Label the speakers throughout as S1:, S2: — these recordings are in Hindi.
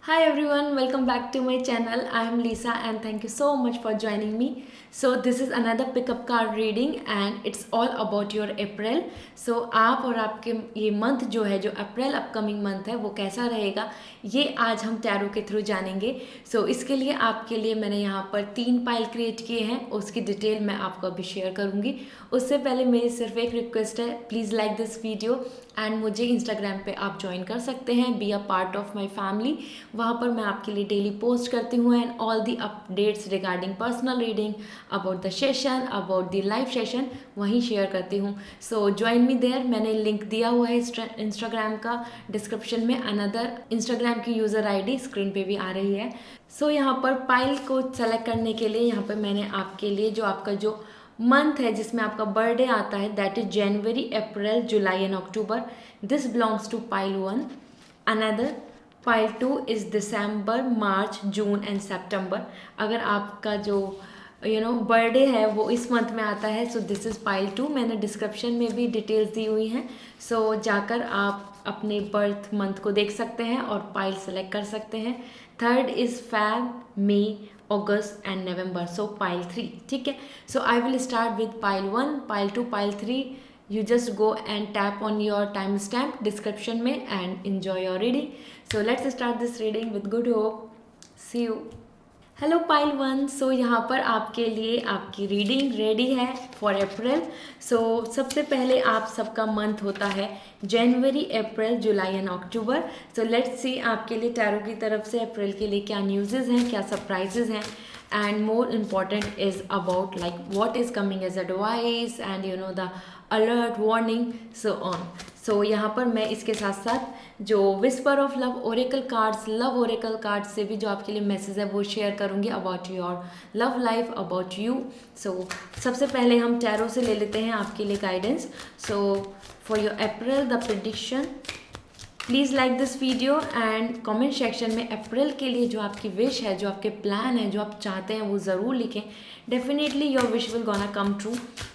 S1: Hi everyone, welcome back to my channel. I am Lisa and thank you so much for joining me. So this is another pickup card reading and it's all about your April. So आप और आपके ये मंथ जो है जो अप्रैल अपकमिंग मंथ है वो कैसा रहेगा ये आज हम टैरो के थ्रू जानेंगे. सो इसके लिए आपके लिए मैंने यहाँ पर 3 पाइल क्रिएट किए हैं, उसकी डिटेल मैं आपको अभी शेयर करूँगी. उससे पहले मेरी सिर्फ एक रिक्वेस्ट है, please like this video and मुझे इंस्टाग्राम पे आप ज्वाइन कर सकते हैं, be a part of my family. वहाँ पर मैं आपके लिए डेली पोस्ट करती हूँ and all the updates regarding personal reading, about the session, about the live session वहीं शेयर करती हूँ. So join me there. मैंने लिंक दिया हुआ है इंस्टाग्राम का डिस्क्रिप्शन में. अनदर इंस्टाग्राम की यूज़र आईडी स्क्रीन पे भी आ रही है. सो यहाँ पर पाइल को सेलेक्ट करने के लिए यहाँ पर मैंने आपके लिए जो आपका जो मंथ है जिसमें आपका बर्थडे आता है, that is January, April, July and October. This belongs to pile 1. Another pile 2 is December, March, June and September. अगर आपका जो बर्थडे है वो इस मंथ में आता है, सो दिस इज़ पाइल 2. मैंने डिस्क्रिप्शन में भी डिटेल्स दी हुई हैं, सो जाकर आप अपने बर्थ मंथ को देख सकते हैं और पाइल सेलेक्ट कर सकते हैं. Third is Feb, May, August and November, so pile 3. ठीक है. So I will start with pile 1, pile 2, pile 3. You just go and tap on your timestamp description में and enjoy your reading. So let's start this reading with good hope. See you. Hello pile 1. सो यहाँ पर आपके लिए आपकी रीडिंग रेडी है फॉर अप्रैल. सो सबसे पहले आप सबका मंथ होता है जनवरी, April, July and October. So let's see आपके लिए टैरो की तरफ से अप्रैल के लिए क्या न्यूज़ेज़ हैं, क्या सरप्राइजेज़ हैं, and more important is about like what is coming as advice and the alert, warning, so on. So यहाँ पर मैं इसके साथ साथ जो whisper of love Oracle cards, love Oracle cards से भी जो आपके लिए मैसेज है वो शेयर करूँगी about your love life, about you. So सबसे पहले हम टैरो से ले लेते हैं आपके लिए guidance. So for your April the prediction, please like this video and comment section में अप्रैल के लिए जो आपकी विश है, जो आपके प्लान है, जो आप चाहते हैं वो ज़रूर लिखें. Definitely your wish will gonna come true.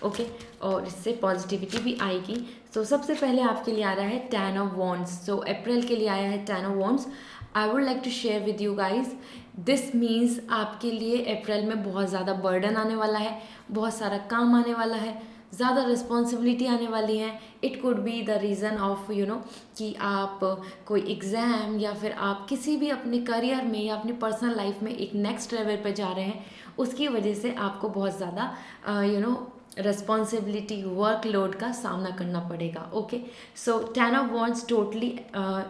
S1: Okay. और इससे पॉजिटिविटी भी आएगी. तो सबसे पहले आपके लिए आ रहा है 10 ऑफ वॉन्ड्स. सो अप्रैल के लिए आया है 10 of wands. I would like to share with you guys, this means आपके लिए अप्रैल में बहुत ज़्यादा बर्डन आने वाला है, बहुत सारा काम आने वाला है, ज़्यादा रिस्पॉन्सिबिलिटी आने वाली है. It could be the reason of कि आप कोई एग्ज़ाम या फिर आप किसी भी अपने करियर में या अपनी पर्सनल लाइफ में एक नेक्स्ट लेवल पे जा रहे हैं, उसकी वजह से आपको बहुत ज़्यादा रिस्पॉन्सिबिलिटी, वर्कलोड का सामना करना पड़ेगा. Okay. So 10 of wands, totally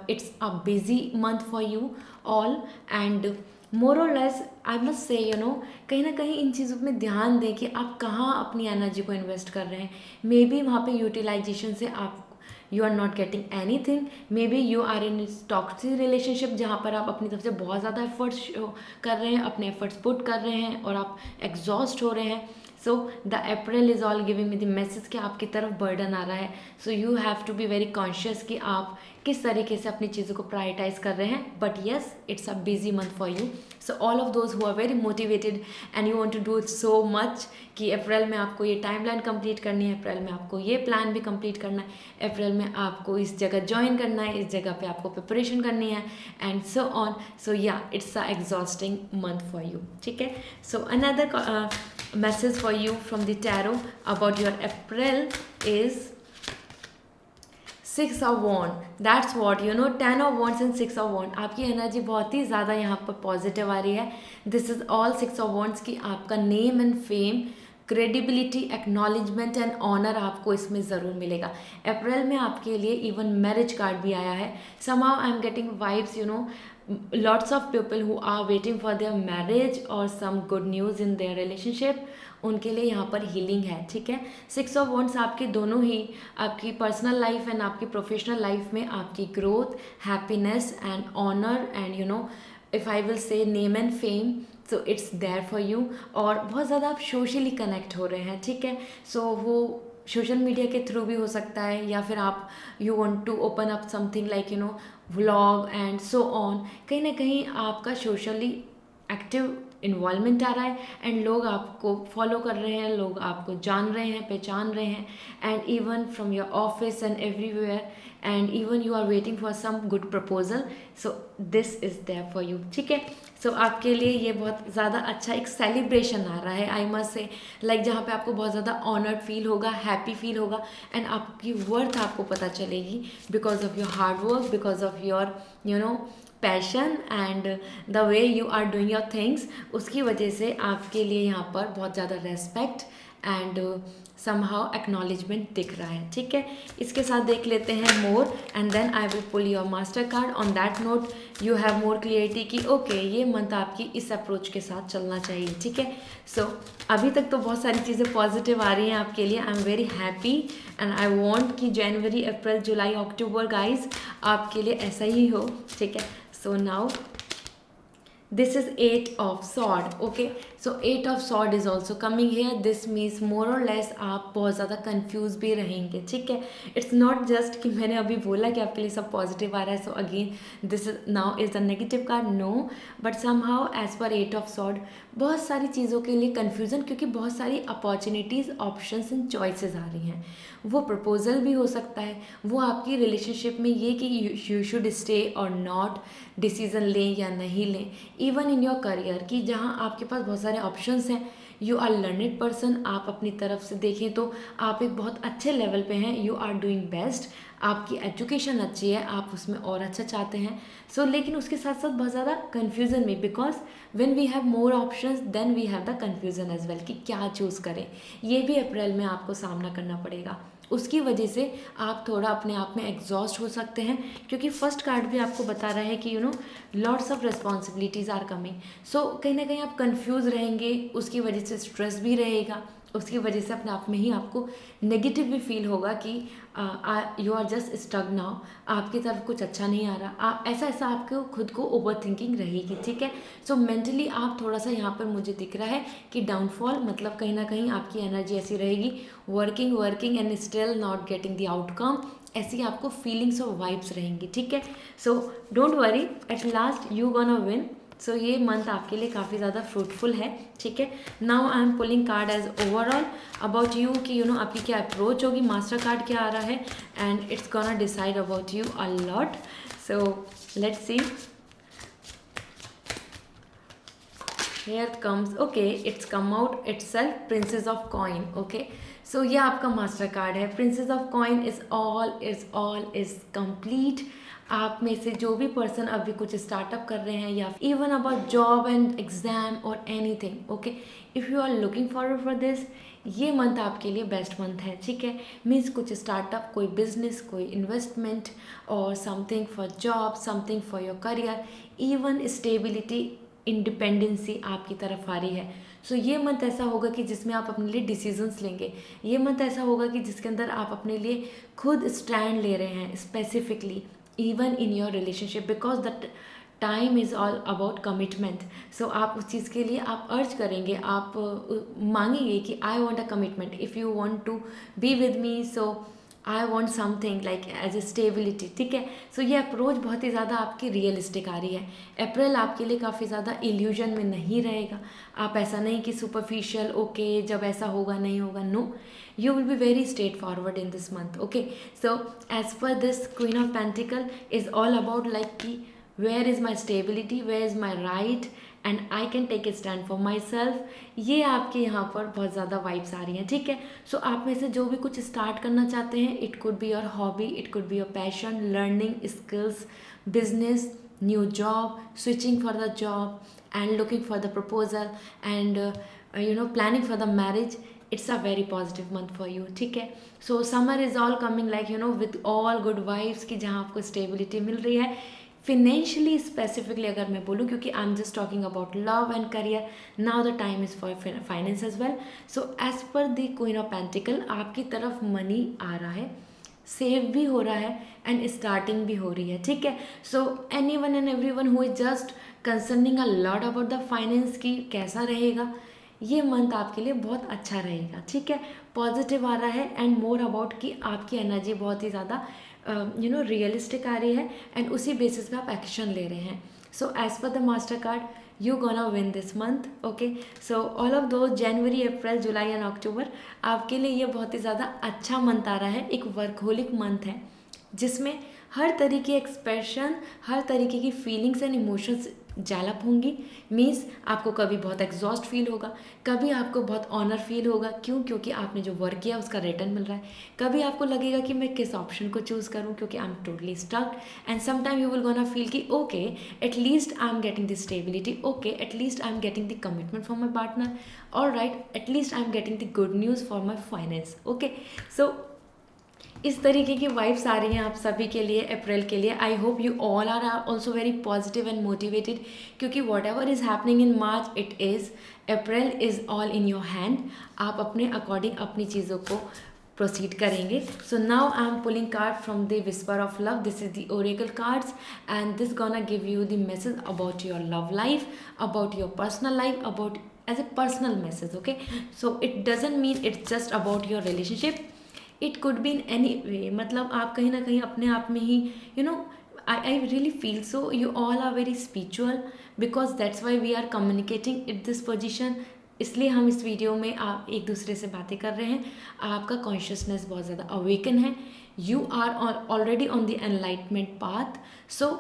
S1: it's a busy month for you all and more और लेस आई मस्ट से कहीं ना कहीं इन चीज़ों में ध्यान दें कि आप कहाँ अपनी एनर्जी को इन्वेस्ट कर रहे हैं. मे बी वहाँ पे यूटिलाइजेशन से आप you are not getting anything. Maybe you are in toxic relationship जहाँ पर आप अपनी तरफ से बहुत ज़्यादा एफर्ट्स कर रहे हैं, अपने एफर्ट्स पुट कर रहे हैं और आप एग्जॉस्ट हो रहे हैं. So the April is all giving me the message कि आपकी तरफ बर्डन आ रहा है. So you have to be very conscious कि आप किस तरीके से अपनी चीज़ों को प्रायोरिटाइज कर रहे हैं. But yes, it's a busy month for you. So all of those who are very motivated and you want to do it so much कि अप्रैल में आपको ये टाइमलाइन कंप्लीट करनी है, अप्रैल में आपको ये प्लान भी कंप्लीट करना है, अप्रैल में आपको इस जगह ज्वाइन करना है, इस जगह पे आपको प्रिपरेशन करनी है एंड सो ऑन. सो या it's a exhausting month for you. ठीक है. So another message for you from the tarot about your April is 6 of Wands. That's what 10 of Wands and 6 of Wands. आपकी एनर्जी बहुत ही ज़्यादा यहाँ पर पॉजिटिव आ रही है. This is all 6 of Wands की आपका name and fame, credibility, acknowledgement and honour आपको इसमें ज़रूर मिलेगा. अप्रैल में आपके लिए इवन मैरिज कार्ड भी आया है. Somehow I am getting vibes lots of people who are waiting for their marriage or some good news in their relationship, उनके लिए यहाँ पर हीलिंग है. ठीक है. 6 ऑफ वॉन्ड्स आपके दोनों ही आपकी पर्सनल लाइफ एंड आपकी प्रोफेशनल लाइफ में आपकी growth, happiness and honour and if I will say name and fame, so it's there for you. और बहुत ज़्यादा आप सोशली कनेक्ट हो रहे हैं. ठीक है. सो वो सोशल मीडिया के थ्रू भी हो सकता है या फिर आप you want to open up something like vlog and so on. कहीं ना कहीं आपका सोशली एक्टिव इन्वॉल्वमेंट आ रहा है एंड लोग आपको फॉलो कर रहे हैं, लोग आपको जान रहे हैं, पहचान रहे हैं and even from your office and everywhere and even you are waiting for some good proposal, so this is there for you, ठीक है। सो आपके लिए ये बहुत ज़्यादा अच्छा एक सेलिब्रेशन आ रहा है, आई मस्ट से, लाइक जहाँ पे आपको बहुत ज़्यादा ऑनर्ड फील होगा, हैप्पी फील होगा, एंड आपकी वर्थ आपको पता चलेगी because of your hard work, because of your passion and the way you are doing your things. उसकी वजह से आपके लिए यहाँ पर बहुत ज़्यादा रेस्पेक्ट एंड समहाउ एक्नॉलेजमेंट दिख रहा है, ठीक है। इसके साथ देख लेते हैं more, and then I will pull your master card. On that note you have more clarity कि ओके ये मंथ आपकी इस अप्रोच के साथ चलना चाहिए, ठीक है। सो अभी तक तो बहुत सारी चीज़ें पॉजिटिव आ रही हैं आपके लिए। I am very happy and I want कि जनवरी, अप्रैल, जुलाई, अक्टूबर गाइज आपके लिए ऐसा ही हो, ठीक है। So now this is 8 of sword, okay, so 8 of sword is also coming here. This means more or less आप बहुत ज़्यादा कंफ्यूज भी रहेंगे, ठीक है। इट्स नॉट जस्ट कि मैंने अभी बोला कि आपके लिए सब पॉजिटिव आ रहा है, so again this is now is the negative card, no, but somehow as per 8 of sword बहुत सारी चीज़ों के लिए कन्फ्यूज़न, क्योंकि बहुत सारी अपॉर्चुनिटीज़, ऑप्शंस एंड चॉइसेस आ रही हैं। वो प्रपोजल भी हो सकता है, वो आपकी रिलेशनशिप में ये कि यू शुड स्टे और नॉट, डिसीज़न लें या नहीं लें, इवन इन योर करियर की जहाँ आपके पास बहुत सारे ऑप्शंस हैं। यू आर लर्नेड पर्सन, आप अपनी तरफ से देखें तो आप एक बहुत अच्छे लेवल पे हैं, यू आर डूइंग बेस्ट, आपकी एजुकेशन अच्छी है, आप उसमें और अच्छा चाहते हैं। सो लेकिन उसके साथ साथ बहुत ज़्यादा कन्फ्यूज़न में, because when we have more options then we have the confusion as well कि क्या चूज़ करें। ये भी अप्रैल में आपको सामना करना पड़ेगा। उसकी वजह से आप थोड़ा अपने आप में एग्जॉस्ट हो सकते हैं, क्योंकि फर्स्ट कार्ड भी आपको बता रहा है कि lots of responsibilities are coming. So कहीं ना कहीं आप कंफ्यूज रहेंगे, उसकी वजह से स्ट्रेस भी रहेगा, उसकी वजह से अपने आप में ही आपको नेगेटिव भी फील होगा कि you are just stuck now, आपकी तरफ कुछ अच्छा नहीं आ रहा, ऐसा ऐसा आपको खुद को ओवर थिंकिंग रहेगी, ठीक है। सो मेंटली आप थोड़ा सा यहाँ पर मुझे दिख रहा है कि डाउनफॉल, मतलब कहीं ना कहीं आपकी एनर्जी ऐसी रहेगी, working and still not getting the outcome, ऐसी आपको फीलिंग्स और वाइब्स रहेंगी, ठीक है। So don't worry, at last you gonna win. So ये मंथ आपके लिए काफ़ी ज़्यादा फ्रूटफुल है, ठीक है। Now I am pulling card as overall about you कि आपकी क्या अप्रोच होगी, मास्टर कार्ड क्या आ रहा है, and it's gonna decide about you a lot. So let's see, here comes, okay, it's come out itself, princess of coin, okay। so ये आपका मास्टर कार्ड है, princess of coin is complete। आप में से जो भी पर्सन अभी कुछ स्टार्टअप कर रहे हैं या even about job and exam और anything, okay, if you are looking forward for this, ये मंथ आपके लिए बेस्ट मंथ है, ठीक है। मीन्स कुछ स्टार्टअप, कोई बिजनेस, कोई इन्वेस्टमेंट और something for job, something for your career, even stability, independency आपकी तरफ आ रही है। सो ये मंथ ऐसा होगा कि जिसमें आप अपने लिए डिसीजंस लेंगे, ये मंथ ऐसा होगा कि जिसके अंदर आप अपने लिए खुद स्टैंड ले रहे हैं specifically, even in your relationship, because the time is all about commitment. So आप उस चीज़ के लिए आप अर्ज करेंगे, आप मांगेंगे कि I want a commitment, if you want to be with me, so I want something like as a stability, ठीक है। सो ये अप्रोच बहुत ही ज़्यादा आपकी रियलिस्टिक आ रही है। अप्रैल आपके लिए काफ़ी ज़्यादा इल्यूजन में नहीं रहेगा, आप ऐसा नहीं कि सुपरफिशियल, ओके जब ऐसा होगा नहीं होगा, no, you will be very straightforward in this month, okay। so as per this queen of pentacle is all about like कि where is my stability, where is my right and I can take a stand for myself, ये आपके यहाँ पर बहुत ज़्यादा वाइब्स आ रही हैं, ठीक है। सो आप में से जो भी कुछ स्टार्ट करना चाहते हैं, it could be your hobby, it could be your passion, learning skills, business, new job, switching for the job and looking for the proposal and planning for the marriage, it's a very positive month for you, ठीक है। सो summer is all coming like with all good vibes की जहाँ आपको स्टेबिलिटी मिल रही है फिनेंशियली, स्पेसिफिकली अगर मैं बोलूँ, क्योंकि I am just talking about love and career, now the time is for finance as well. So as per the queen of pentacle आपकी तरफ मनी आ रहा है, सेव भी हो रहा है एंड स्टार्टिंग भी हो रही है, ठीक है। So any one and everyone who is just concerning a lot about the finance की कैसा रहेगा, ये मंथ आपके लिए बहुत अच्छा रहेगा, ठीक है। पॉजिटिव आ रहा है एंड मोर अबाउट कि आपकी एनर्जी बहुत ही ज़्यादा रियलिस्टिक आ रही है एंड उसी बेसिस पे आप एक्शन ले रहे हैं। So as per the master card you gonna win this month, okay. So all of those January, April, July and अक्टूबर आपके लिए ये बहुत ही ज़्यादा अच्छा मंथ आ रहा है, एक वर्कहोलिक मंथ है, जिसमें हर तरीके की एक्सप्रेशन, हर तरीके की फीलिंग्स एंड इमोशंस डेवलप होंगी। मीन्स आपको कभी बहुत एग्जॉस्ट फील होगा, कभी आपको बहुत ऑनर फील होगा। क्यों? क्योंकि आपने जो वर्क किया उसका रिटर्न मिल रहा है। कभी आपको लगेगा कि मैं किस ऑप्शन को चूज़ करूं क्योंकि I am totally stuck. And sometime you will gonna feel कि okay, at least I am getting the stability, okay at least I am getting the commitment from my partner, और right at least I am getting the good news for my finance. Okay, so इस तरीके की वाइब्स आ रही हैं आप सभी के लिए अप्रैल के लिए। I hope you all are also very positive and motivated, क्योंकि whatever is happening in March it is April is all in your hand. आप अपने अकॉर्डिंग अपनी चीज़ों को प्रोसीड करेंगे। So now I am pulling card from the whisper of love. This is the oracle cards and this gonna give you the message about your love life, about your personal life, about as a personal message. Okay, so it doesn't mean it's just about your relationship, it could be in any way. मतलब आप कहीं ना कहीं अपने आप में ही I really feel so you all are very spiritual, because that's why we are communicating at this position. इसलिए हम इस वीडियो में आप एक दूसरे से बातें कर रहे हैं। आपका कॉन्शियसनेस बहुत ज़्यादा अवेकन है, you are already on the enlightenment path, so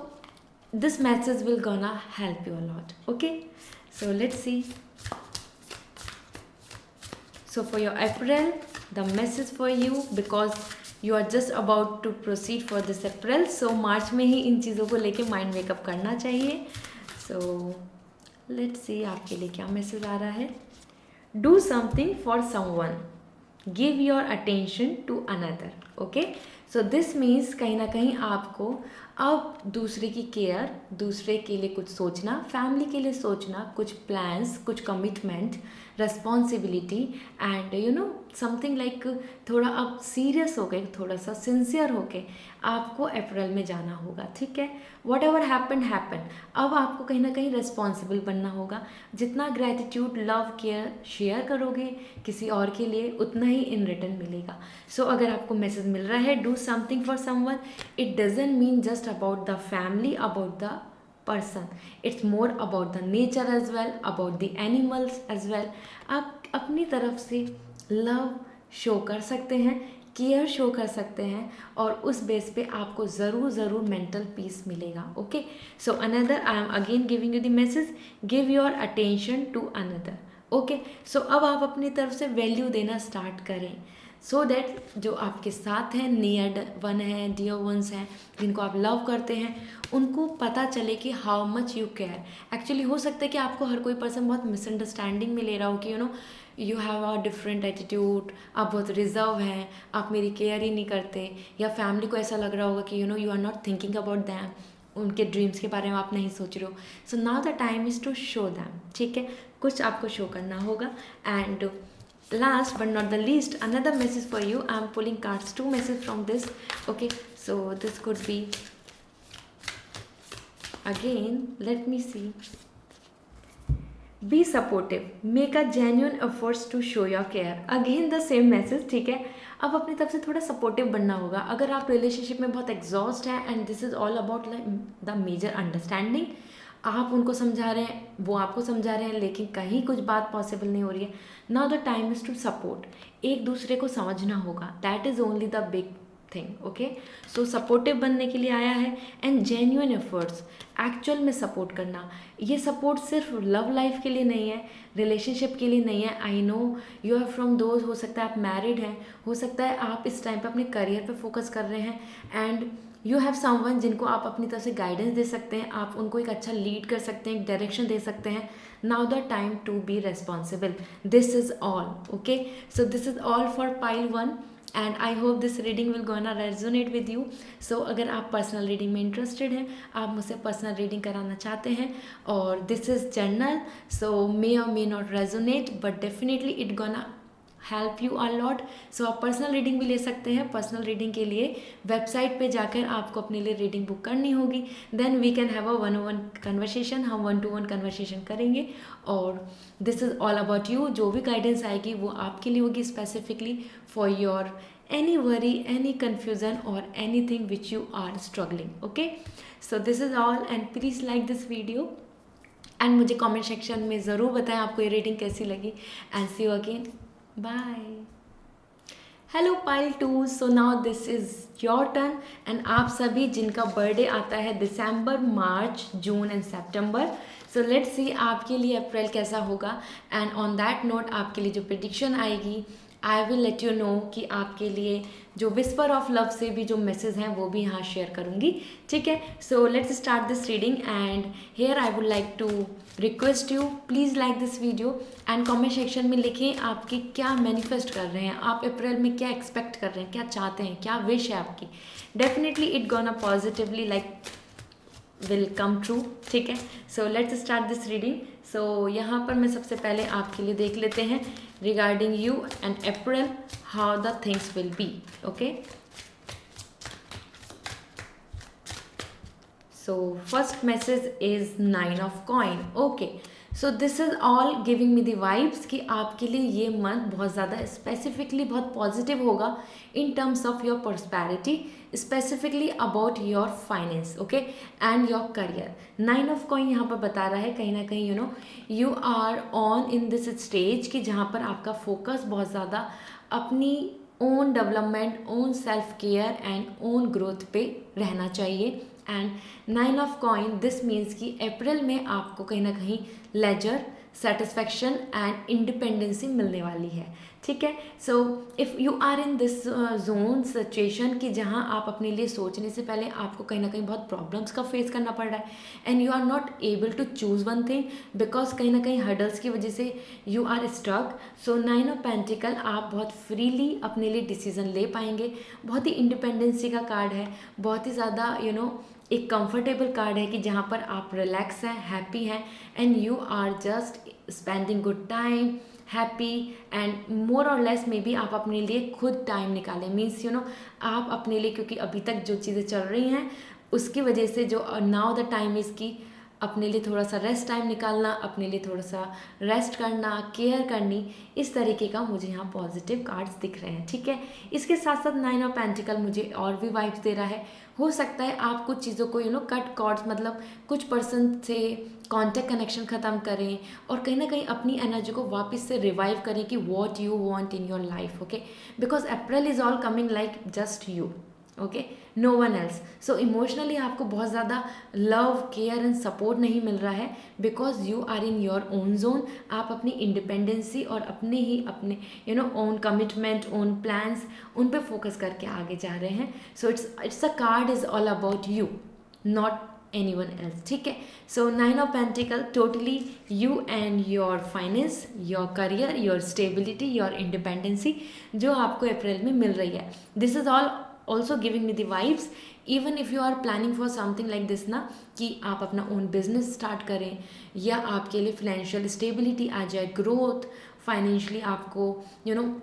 S1: this message will gonna help you a lot. Okay, so let's see. So for your April, the message for you, because you are just about to proceed for this April, so मार्च में ही इन चीज़ों को लेके माइंड मेकअप करना चाहिए. So let's see आपके लिए क्या मैसेज आ रहा है. Do something for someone, give your attention to another. Okay, so this means कहीं ना कहीं आपको अब दूसरे की केयर, दूसरे के लिए कुछ सोचना, फैमिली के लिए सोचना, कुछ प्लान्स, कुछ commitment, responsibility and something like थोड़ा अब सीरियस हो गए, थोड़ा सा सिंसियर होके आपको अप्रैल में जाना होगा. ठीक है, वॉट एवर हैपन हैपन. अब आपको कहीं ना कहीं रिस्पॉन्सिबल बनना होगा. जितना ग्रैटिट्यूड, लव, केयर शेयर करोगे किसी और के लिए, उतना ही इन रिटर्न मिलेगा. सो अगर आपको मैसेज मिल रहा है do something for someone, it doesn't mean just about the family, about the person, it's more about the nature as well, about the animals as well. आप अपनी तरफ से लव शो कर सकते हैं, केयर शो कर सकते हैं, और उस बेस पे आपको ज़रूर मेंटल पीस मिलेगा. Okay, so another I am again giving you the message, give your attention to another. Okay, so अब आप अपनी तरफ से वैल्यू देना स्टार्ट करें, सो दैट जो आपके साथ हैं, नियर वन हैं, डियर वंस हैं, जिनको आप लव करते हैं, उनको पता चले कि how much you care. Actually हो सकता है कि आपको हर कोई पर्सन बहुत मिसअंडरस्टैंडिंग में ले रहा हो कि you have a different attitude, आप बहुत रिजर्व हैं, आप मेरी केयर ही नहीं करते, या फैमिली को ऐसा लग रहा होगा कि you are not thinking about them, उनके ड्रीम्स के बारे में आप नहीं सोच रहे हो. So now the time is to show them. ठीक है, कुछ आपको शो करना होगा. And last but not the least, another message for you. I am pulling cards, 2 messages from this. Okay, so this could be, again let me see, be supportive, make a genuine efforts to show your care. Again the same message. ठीक है, अब अपनी तरफ से थोड़ा सपोर्टिव बनना होगा. अगर आप रिलेशनशिप में बहुत एग्जॉस्ट हैं and this is all about the major understanding, आप उनको समझा रहे हैं, वो आपको समझा रहे हैं, लेकिन कहीं कुछ बात पॉसिबल नहीं हो रही है. Now the time is to support. एक दूसरे को समझना होगा, that is only the big thing. Okay, so supportive बनने के लिए आया है. एंड जेन्युइन एफर्ट्स, एक्चुअल में सपोर्ट करना. ये सपोर्ट सिर्फ लव लाइफ के लिए नहीं है, रिलेशनशिप के लिए नहीं है. I know you are from those, हो सकता है आप मैरिड हैं, हो सकता है आप इस टाइम पे अपने करियर पे फोकस कर रहे हैं, एंड यू हैव समवन जिनको आप अपनी तरफ से गाइडेंस दे सकते हैं, आप उनको एक अच्छा लीड कर सकते हैं, एक डायरेक्शन दे सकते हैं. Now the time to be responsible. This is all. Okay, so this is all for pile 1 and I hope this reading will gonna resonate with you. So अगर आप पर्सनल रीडिंग में इंटरेस्टेड हैं, आप मुझसे पर्सनल रीडिंग कराना चाहते हैं, और this is general, so may और may not resonate but definitely it gonna help you a lot. So आप पर्सनल रीडिंग भी ले सकते हैं. पर्सनल रीडिंग के लिए वेबसाइट पे जाकर आपको अपने लिए रीडिंग बुक करनी होगी. Then we can have a 1-on-1 conversation. हम 1-to-1 कन्वर्सेशन करेंगे, और this is all about you. जो भी गाइडेंस आएगी वो आपके लिए होगी, specifically for your any worry, any confusion और anything which you are struggling. Okay, so this is all and please like this video and मुझे कॉमेंट सेक्शन में ज़रूर बताएं आपको ये रीडिंग कैसी लगी. And see you again. Bye. Hello pile two, so now this is your turn and आप सभी जिनका बर्थडे आता है दिसंबर, March, June and September, so let's see आपके लिए अप्रैल कैसा होगा। एंड ऑन दैट नोट आपके लिए जो प्रिडिक्शन आएगी I will let you know कि आपके लिए जो विस्पर ऑफ लव से भी जो मैसेज हैं वो भी यहाँ शेयर करूँगी, ठीक है। So let's start this reading and here I would like to request you please like this video and comment section में लिखें आपकी क्या मैनिफेस्ट कर रहे हैं, आप अप्रैल में क्या एक्सपेक्ट कर रहे हैं, क्या चाहते हैं, क्या विश है आपकी। Definitely it gonna positively like will come true, ठीक है। So let's start this reading. So यहाँ पर मैं सबसे पहले आपके लिए देख लेते हैं regarding you and April how the things will be, okay. So first message is 9 of coin. Okay, so this is all giving me the vibes कि आपके लिए ये मंथ बहुत ज़्यादा स्पेसिफिकली बहुत पॉजिटिव होगा in terms of your prosperity, specifically about your finance, okay, and your career. 9 of coin यहाँ पर बता रहा है कहीं ना कहीं you know you are on in this stage कि जहाँ पर आपका फोकस बहुत ज़्यादा अपनी own development, own self care and own growth पे रहना चाहिए। And 9 of coin this means कि अप्रैल में आपको कहीं ना कहीं लेजर, सेटिस्फैक्शन एंड इंडिपेंडेंसी मिलने वाली है, ठीक है। So if you are in this zone situation कि जहाँ आप अपने लिए सोचने से पहले आपको कहीं ना कहीं बहुत प्रॉब्लम्स का फेस करना पड़ रहा है and you are not able to choose one thing because कहीं ना कहीं हर्डल्स की वजह से you are stuck. So 9 of pentacle आप बहुत फ्रीली अपने लिए डिसीजन ले पाएंगे। बहुत ही इंडिपेंडेंसी का कार्ड है, बहुत ही ज़्यादा यू नो एक कंफर्टेबल कार्ड है कि जहाँ पर आप रिलैक्स हैं, हैप्पी हैं and you are just spending good time, happy and more और लेस मे बी आप अपने लिए खुद टाइम निकालें। मीन्स यू नो आप अपने लिए, क्योंकि अभी तक जो चीज़ें चल रही हैं उसकी वजह से जो नाउ द टाइम इज़ की अपने लिए थोड़ा सा रेस्ट टाइम निकालना, अपने लिए थोड़ा सा रेस्ट करना, केयर करनी, इस तरीके का मुझे यहाँ पॉजिटिव कार्ड्स दिख रहे हैं, ठीक है। इसके साथ साथ 9 ऑफ पेंटिकल मुझे और भी वाइब्स दे रहा है। हो सकता है आप कुछ चीज़ों को यू नो कट कॉर्ड्स मतलब कुछ पर्सन से कॉन्टेक्ट कनेक्शन ख़त्म करें और कहीं ना कहीं अपनी एनर्जी को वापस से रिवाइव करें कि what you want in your life, okay, because April is all coming like just you, okay, no one else. So emotionally आपको बहुत ज़्यादा लव, केयर एंड सपोर्ट नहीं मिल रहा है because you are in your own zone. आप अपनी इंडिपेंडेंसी और अपने you know own commitment, own plans, उन पे फोकस करके आगे जा रहे हैं। So it's a card is all about you, not anyone else, ठीक है। So 9 of pentacle totally you and your finance, your career, your stability, your independency जो आपको अप्रैल में मिल रही है। This is all also giving me the vibes even if you are planning for something like this ना कि आप अपना ओन बिजनेस स्टार्ट करें या आपके लिए फाइनेंशियल स्टेबिलिटी आ जाए, ग्रोथ, फाइनेंशियली आपको यू नो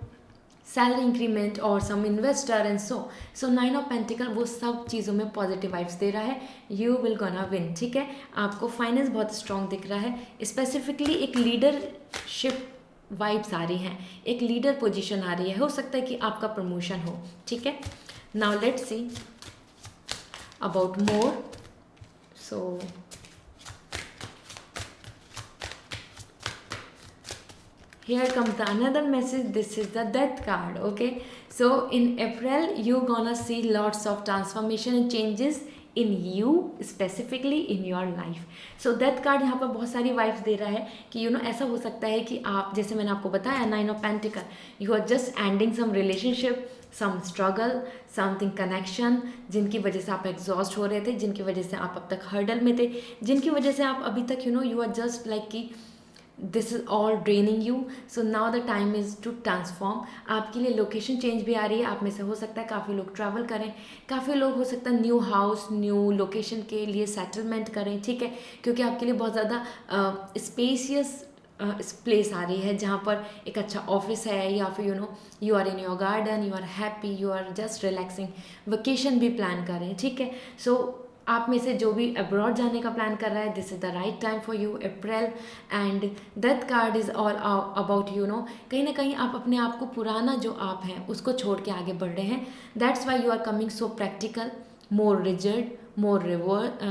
S1: सैलरी इंक्रीमेंट और some investor and so 9 of pentacle वो सब चीज़ों में पॉजिटिव वाइब्स दे रहा है। यू विल गोना विन, ठीक है। आपको फाइनेंस बहुत स्ट्रॉन्ग दिख रहा है, स्पेसिफिकली एक लीडरशिप वाइब्स आ रही हैं, एक लीडर पोजीशन आ रही है, हो सकता है कि आपका प्रमोशन हो, ठीक है। Now let's see about more. So here comes the another message. This is the death card, okay. So in April you gonna see lots of transformation and changes in you, specifically in your life. So death card यहाँ पर बहुत सारी वाइब्स दे रहा है कि यू नो ऐसा हो सकता है कि आप, जैसे मैंने आपको बताया 9 of pentacle, you are just ending some relationship, some struggle, something connection जिनकी वजह से आप एग्जॉस्ट हो रहे थे, जिनकी वजह से आप अब तक हर्डल में थे, जिनकी वजह से आप अभी तक you know you are just like कि this is all draining you. So now the time is to transform. आपके लिए लोकेशन चेंज भी आ रही है, आप में से हो सकता है काफ़ी लोग ट्रैवल करें, काफ़ी लोग हो सकता है न्यू हाउस, न्यू लोकेशन के लिए सेटलमेंट करें, ठीक है, क्योंकि आपके लिए बहुत ज़्यादा स्पेसियस प्लेस आ रही है जहाँ पर एक अच्छा ऑफिस है या फिर you know you are in your garden, you are happy, you are just relaxing, vacation भी प्लान करें, ठीक है। सो आप में से जो भी अब्रॉड जाने का प्लान कर रहा है, this is the right time for you April. And that card is all about you know कहीं ना कहीं आप अपने आप को पुराना जो आप हैं उसको छोड़ के आगे बढ़ रहे हैं। That's why you are coming so practical, more rigid, more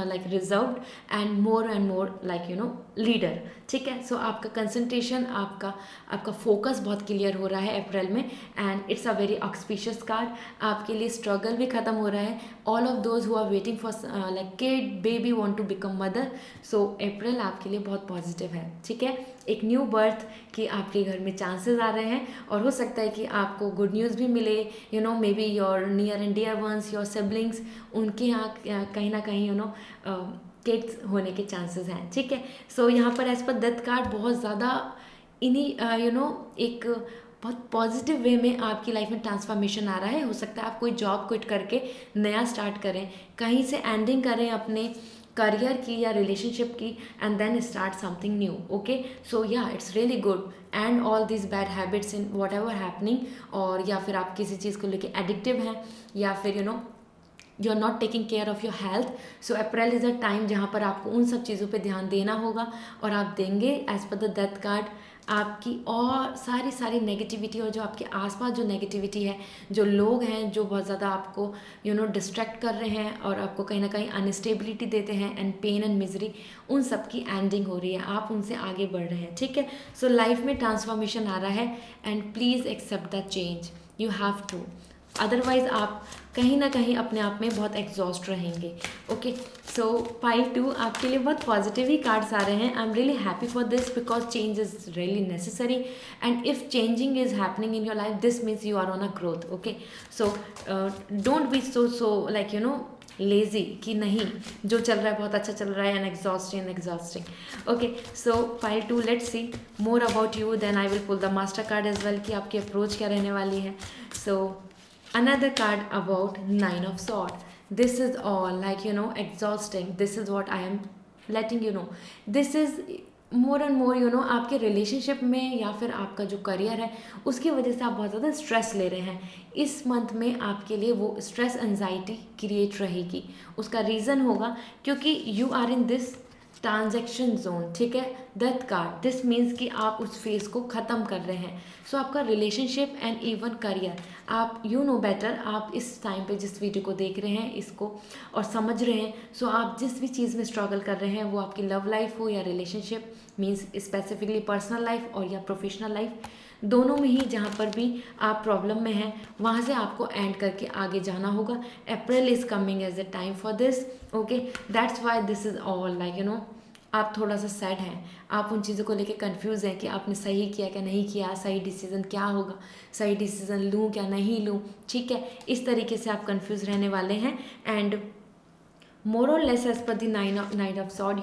S1: like reserved and more like leader. ठीक है, सो आपका कंसंट्रेशन, आपका फोकस बहुत क्लियर हो रहा है अप्रैल में, and it's a very auspicious card. आपके लिए स्ट्रगल भी खत्म हो रहा है. All of those who are waiting for like kid, baby, want to become mother, so अप्रैल आपके लिए बहुत पॉजिटिव है. ठीक है, एक न्यू बर्थ की आपके घर में चांसेस आ रहे हैं, और हो सकता है कि आपको गुड न्यूज़ भी मिले. May be your near and dear ones, your siblings, उनके यहाँ कहीं ना कहीं किड्स होने के चांसेस हैं. ठीक है, सो यहाँ पर एज पर डेथ कार्ड बहुत ज़्यादा इन्हीं एक बहुत पॉजिटिव वे में आपकी लाइफ में ट्रांसफॉर्मेशन आ रहा है. हो सकता है आप कोई जॉब क्विट करके नया स्टार्ट करें, कहीं से एंडिंग करें अपने करियर की या रिलेशनशिप की, and then start something new. Okay, so या it's really good, and all this bad habits in whatever happening, और या फिर आप किसी चीज़ को लेके एडिक्टिव हैं, या फिर you are not taking care of your health. So April is a time जहाँ पर आपको उन सब चीज़ों पे ध्यान देना होगा, और आप देंगे. As per the death card आपकी और सारी नेगेटिविटी, और जो आपके आसपास जो नेगेटिविटी है, जो लोग हैं जो बहुत ज़्यादा आपको डिस्ट्रैक्ट कर रहे हैं और आपको कहीं ना कहीं अनस्टेबिलिटी देते हैं, एंड पेन एंड मिजरी, उन सब की एंडिंग हो रही है. आप उनसे आगे बढ़ रहे हैं. ठीक है, सो लाइफ में ट्रांसफॉर्मेशन आ रहा है, and please accept the change. You have to, otherwise आप कहीं ना कहीं अपने आप में बहुत एग्जॉस्ट रहेंगे. ओके, सो पाइल 2 आपके लिए बहुत पॉजिटिव ही कार्ड्स आ रहे हैं. I am really happy for this because change is really necessary, and if changing is happening in your life, this means you are on a growth. Okay, so don't be so like lazy कि नहीं, जो चल रहा है बहुत अच्छा चल रहा है, and exhausting. Okay, so pile 2, let's see more about you, then I will pull the master card as well कि आपकी अप्रोच क्या रहने वाली है. So another card about 9 of sword. This is all like exhausting. This is what I am letting you know. This is more and more आपके रिलेशनशिप में या फिर आपका जो करियर है उसकी वजह से आप बहुत ज़्यादा स्ट्रेस ले रहे हैं. इस मंथ में आपके लिए वो स्ट्रेस एंजाइटी क्रिएट रहेगी. उसका रीज़न होगा क्योंकि you are in this transaction zone. ठीक है, डेथ कार्ड, दिस मीन्स कि आप उस फेज को ख़त्म कर रहे हैं. सो आपका रिलेशनशिप एंड इवन करियर, आप नो बेटर, आप इस टाइम पे जिस वीडियो को देख रहे हैं इसको और समझ रहे हैं, सो आप जिस भी चीज़ में स्ट्रगल कर रहे हैं, वो आपकी लव लाइफ हो या relationship, means specifically personal life और या प्रोफेशनल लाइफ, दोनों में ही जहाँ पर भी आप प्रॉब्लम में हैं वहाँ से आपको एंड करके आगे जाना होगा. April is coming as a time for this. Okay, that's why this is all like आप थोड़ा सा सैड हैं, आप उन चीज़ों को लेके कंफ्यूज हैं कि आपने सही किया क्या नहीं किया, सही डिसीज़न क्या होगा, सही डिसीज़न लूँ क्या नहीं लूँ. ठीक है, इस तरीके से आप कंफ्यूज रहने वाले हैं. एंड मोर और less as per the nine of sword,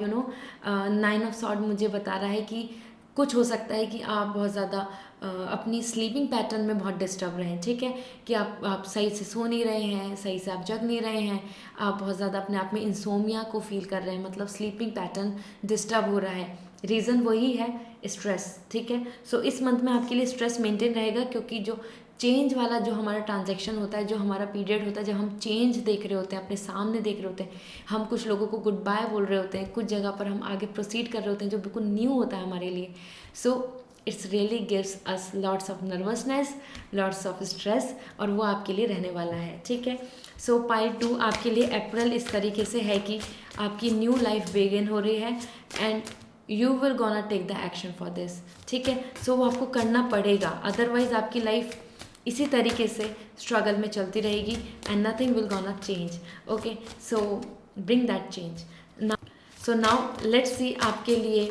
S1: nine of sword मुझे बता रहा है कि कुछ हो सकता है कि आप बहुत ज़्यादा अपनी स्लीपिंग पैटर्न में बहुत डिस्टर्ब रहे हैं. ठीक है, कि आप सही से सो नहीं रहे हैं, सही से आप जग नहीं रहे हैं, आप बहुत ज़्यादा अपने आप में इंसोमिया को फील कर रहे हैं, मतलब स्लीपिंग पैटर्न डिस्टर्ब हो रहा है. रीज़न वही है स्ट्रेस. ठीक है, सो इस मंथ में आपके लिए स्ट्रेस मेंटेन रहेगा, क्योंकि जो चेंज वाला जो हमारा ट्रांजैक्शन होता है, जो हमारा पीरियड होता है, जब हम चेंज देख रहे होते हैं, अपने सामने देख रहे होते हैं, हम कुछ लोगों को गुड बाय बोल रहे होते हैं, कुछ जगह पर हम आगे प्रोसीड कर रहे होते हैं जो बिल्कुल न्यू होता है हमारे लिए. So it's really gives us lots of nervousness, lots of stress, और वो आपके लिए रहने वाला है. ठीक है, सो पाइल 2 आपके लिए अप्रैल इस तरीके से है कि आपकी न्यू लाइफ बिगिन हो रही है, and you will gonna take the action for this. ठीक है, सो वो आपको करना पड़ेगा, अदरवाइज आपकी लाइफ इसी तरीके से स्ट्रगल में चलती रहेगी, and nothing will gonna change. Okay, so bring that change. So now let's see आपके लिए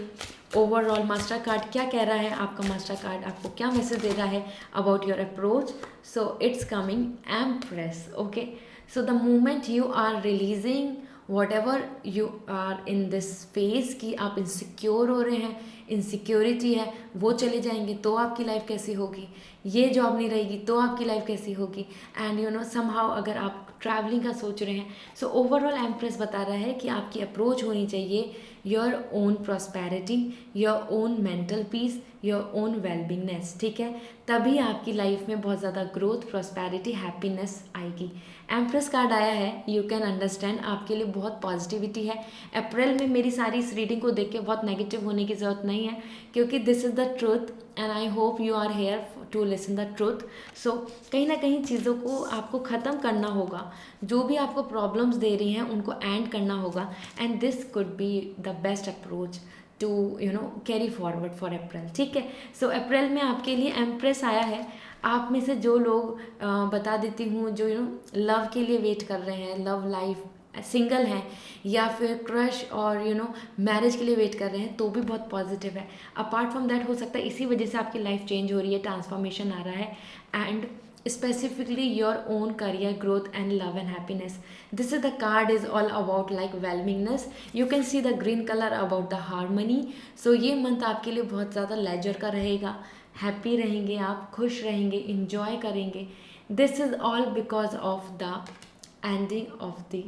S1: ओवरऑल मास्टर कार्ड क्या कह रहा है. आपका मास्टर कार्ड आपको क्या मैसेज दे रहा है about your approach. So it's coming empress. Okay, so the moment you are releasing whatever you are in this phase कि आप इनसिक्योर हो रहे हैं, इनसिक्योरिटी है, वो चले जाएंगे तो आपकी लाइफ कैसी होगी, ये जॉब नहीं रहेगी तो आपकी लाइफ कैसी होगी. एंड समहाउ अगर आप ट्रैवलिंग का सोच रहे हैं, सो ओवरऑल एम्प्रेस बता रहा है कि आपकी अप्रोच होनी चाहिए your own prosperity, your own mental peace, your own wellbeingness. ठीक है, तभी आपकी लाइफ में बहुत ज़्यादा ग्रोथ, प्रॉस्पेरिटी, हैप्पीनेस आएगी। एम्प्रेस कार्ड आया है, यू कैन अंडरस्टैंड, आपके लिए बहुत पॉजिटिविटी है। अप्रैल में मेरी सारी इस रीडिंग को देख के बहुत नेगेटिव होने की ज़रूरत नहीं है, क्योंकि this is the truth and I hope you are here to listen the truth. So कहीं ना कहीं चीज़ों को आपको ख़त्म करना होगा, जो भी आपको प्रॉब्लम्स दे रही हैं उनको एंड करना होगा, and this could be the best approach to carry forward for April. ठीक है, सो अप्रैल में आपके लिए एम्प्रेस आया है। आप में से जो लोग बता देती हूँ जो लव के लिए वेट कर रहे हैं, लव लाइफ, सिंगल हैं, या फिर क्रश और मैरिज के लिए वेट कर रहे हैं, तो भी बहुत पॉजिटिव है। अपार्ट फ्रॉम दैट हो सकता है इसी वजह से आपकी लाइफ चेंज हो रही है, ट्रांसफॉर्मेशन आ रहा है, and specifically your own career growth and love and happiness. This is the card is all about like wellbeingness. You can see the green color about the harmony. So ये मंथ आपके लिए बहुत ज़्यादा लेजर का रहेगा, हैप्पी रहेंगे आप, खुश रहेंगे, इंजॉय करेंगे। This is all because of the ending of the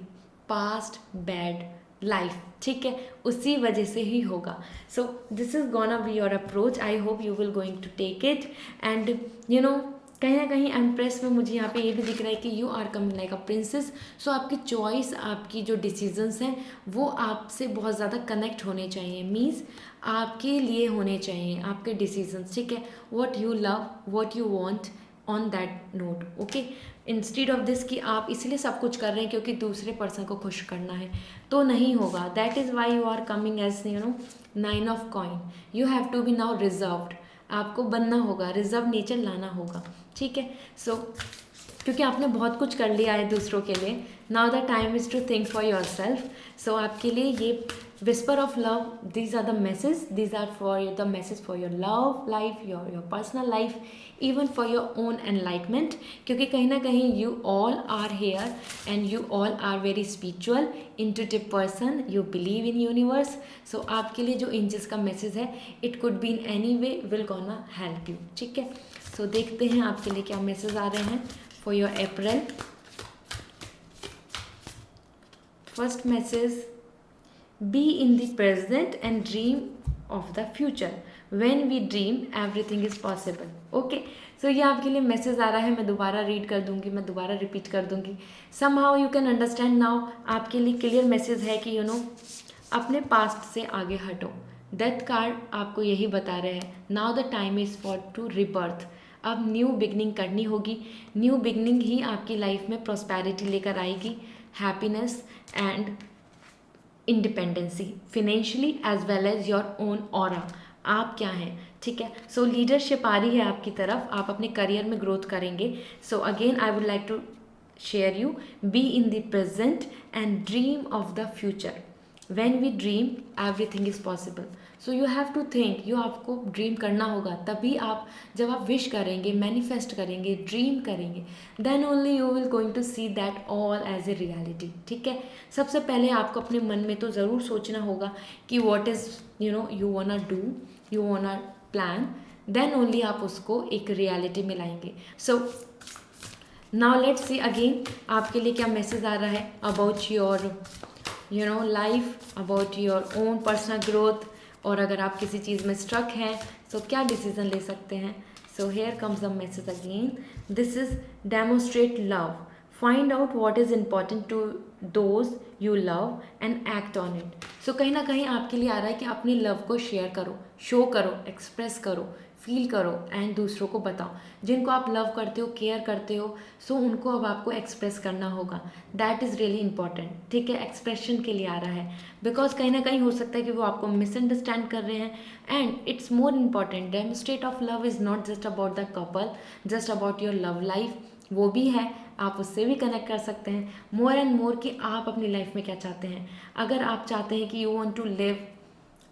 S1: past bad life. ठीक है, उसी वजह से ही होगा। So this is gonna be your approach, I hope you will going to take it, and कहीं ना कहीं एम्प्रेस में मुझे यहाँ पे ये भी दिख रहा है कि you are coming like a princess. So आपकी चॉइस, आपकी जो डिसीजंस हैं वो आपसे बहुत ज़्यादा कनेक्ट होने चाहिए, मीन्स आपके लिए होने चाहिए आपके डिसीजंस। ठीक है, what you love, what you want on that note. Okay, instead of this कि आप इसलिए सब कुछ कर रहे हैं क्योंकि दूसरे पर्सन को खुश करना है, तो नहीं होगा। That is why you are coming as 9 of coin. You have to be now reserved, आपको बनना होगा, रिजर्व नेचर लाना होगा। ठीक है, सो क्योंकि आपने बहुत कुछ कर लिया है दूसरों के लिए, now the time is to think for yourself. So आपके लिए ये whisper of love, these are the message, these are for the message for your love life, your personal life, even for your own enlightenment, क्योंकि कहीं ना कहीं you all are here and you all are very spiritual, intuitive person, you believe in universe. So आपके लिए जो एंजल्स का मैसेज है, it could be in any way will gonna help you. ठीक है, सो देखते हैं आपके लिए क्या मैसेज आ रहे हैं for your April. First message, be in the present and dream of the future, when we dream everything is possible. Okay, so ये आपके लिए मैसेज आ रहा है, मैं दोबारा रीड कर दूंगी, मैं दोबारा रिपीट कर दूंगी। Somehow you can understand now. आपके लिए क्लियर मैसेज है कि अपने पास्ट से आगे हटो। डेथ कार्ड आपको यही बता रहे हैं, now the time is for to rebirth. अब न्यू बिगनिंग करनी होगी, न्यू बिगनिंग ही आपकी लाइफ में प्रॉस्पेरिटी लेकर आएगी, happiness and independency, financially as well as your own aura. आप क्या हैं, ठीक है। सो लीडरशिप आ रही है आपकी तरफ, आप अपने करियर में ग्रोथ करेंगे। So again I would like to share you, be in the present and dream of the future. When we dream everything is possible. So you have to think, you आपको ड्रीम करना होगा, तभी आप जब आप विश करेंगे, मैनिफेस्ट करेंगे, ड्रीम करेंगे, then only you will going to see that all as a reality. ठीक है, सबसे पहले आपको अपने मन में तो ज़रूर सोचना होगा कि what is you wanna do, you wanna plan, then only आप उसको एक रियलिटी में लाएंगे। So now let's see again आपके लिए क्या मैसेज आ रहा है about your life, about your own personal growth, और अगर आप किसी चीज़ में स्ट्रक हैं तो क्या डिसीजन ले सकते हैं। So here comes the message again, this is demonstrate love, find out what is important to those you love and act on it. So कहीं ना कहीं आपके लिए आ रहा है कि अपनी लव को शेयर करो, शो करो, एक्सप्रेस करो, फील करो एंड दूसरों को बताओ। जिनको आप लव करते हो, केयर करते हो, सो उनको अब आपको एक्सप्रेस करना होगा। That is really important. ठीक है, एक्सप्रेशन के लिए आ रहा है, बिकॉज कहीं ना कहीं हो सकता है कि वो आपको मिसअंडरस्टैंड कर रहे हैं, and it's more important. Demonstrate of love is not just about the couple, just about your love life, वो भी है, आप उससे भी कनेक्ट कर सकते हैं मोर एंड मोर कि आप अपनी लाइफ में क्या चाहते हैं। अगर आप चाहते हैं कि you want to live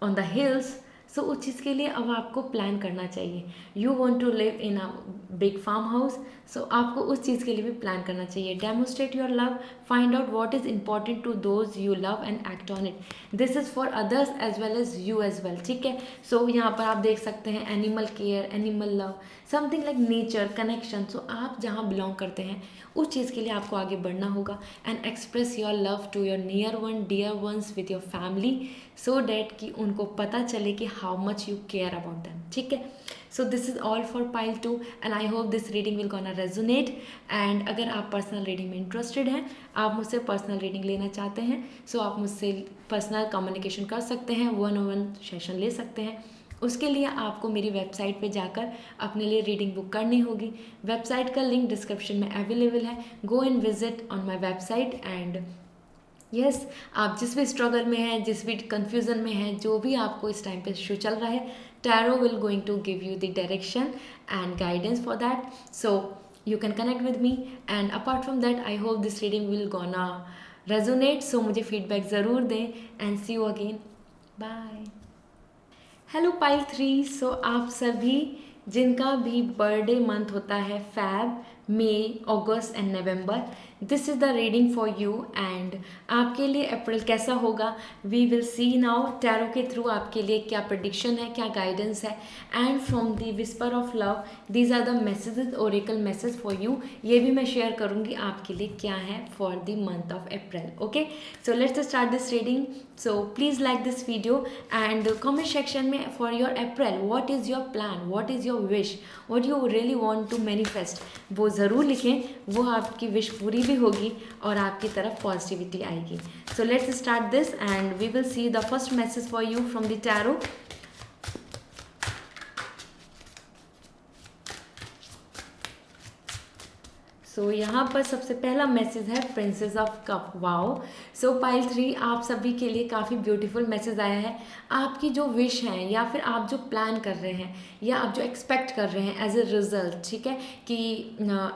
S1: on the hills, so उस चीज़ के लिए अब आपको प्लान करना चाहिए। You want to live in a big farmhouse, so आपको उस चीज़ के लिए भी प्लान करना चाहिए। Demonstrate your love, find out what is important to those you love and act on it. This is for others as well as you as well. ठीक है, सो यहाँ पर आप देख सकते हैं animal care, animal love, something like nature connection. So आप जहाँ बिलोंग करते हैं उस चीज़ के लिए आपको आगे बढ़ना होगा and express your love to your near one, dear ones with your family, so that कि उनको पता चले कि how much you care about them, ठीक है। So this is all for pile 2 and I hope this reading will gonna resonate. And अगर आप पर्सनल रीडिंग में इंटरेस्टेड हैं, आप मुझसे पर्सनल रीडिंग लेना चाहते हैं, सो आप मुझसे पर्सनल कम्युनिकेशन कर सकते हैं, 1-on-1 सेशन ले सकते हैं। उसके लिए आपको मेरी वेबसाइट पे जाकर अपने लिए रीडिंग बुक करनी होगी। वेबसाइट का लिंक डिस्क्रिप्शन में अवेलेबल है, go and visit on my website. And yes, आप जिस भी स्ट्रगल में हैं, जिस भी कन्फ्यूज़न में हैं, जो भी आपको इस टाइम पे इशू चल रहा है, tarot will going to give you the direction and guidance for that, so you can connect with me. And apart from that I hope this reading will gonna resonate, so मुझे फीडबैक ज़रूर दें and see you again, bye. Hello pile 3, so आप सभी जिनका भी बर्थडे मंथ होता है Feb, May, August and November, this is the reading for you. And आपके लिए अप्रैल कैसा होगा, we will see now. Tarot के थ्रू आपके लिए क्या प्रेडिक्शन है, क्या गाइडेंस है। And from the whisper of love, these are the messages, oracle message for you. ये भी मैं शेयर करूँगी आपके लिए क्या है for the month of April. Okay, so let's start this reading. So please like this video and comment section में for your April what is your plan, what is your wish, what you really want to manifest, वो ज़रूर लिखें। वो आपकी विश पूरी भी होगी और आपकी तरफ पॉजिटिविटी आएगी। So let's start this and we will see the first message for you from the tarot. So यहाँ पर सबसे पहला मैसेज है princess of cup. Wow, so pile 3, आप सभी के लिए काफ़ी ब्यूटीफुल मैसेज आया है। आपकी जो विश है या फिर आप जो प्लान कर रहे हैं या आप जो एक्सपेक्ट कर रहे हैं एज ए रिजल्ट, ठीक है, कि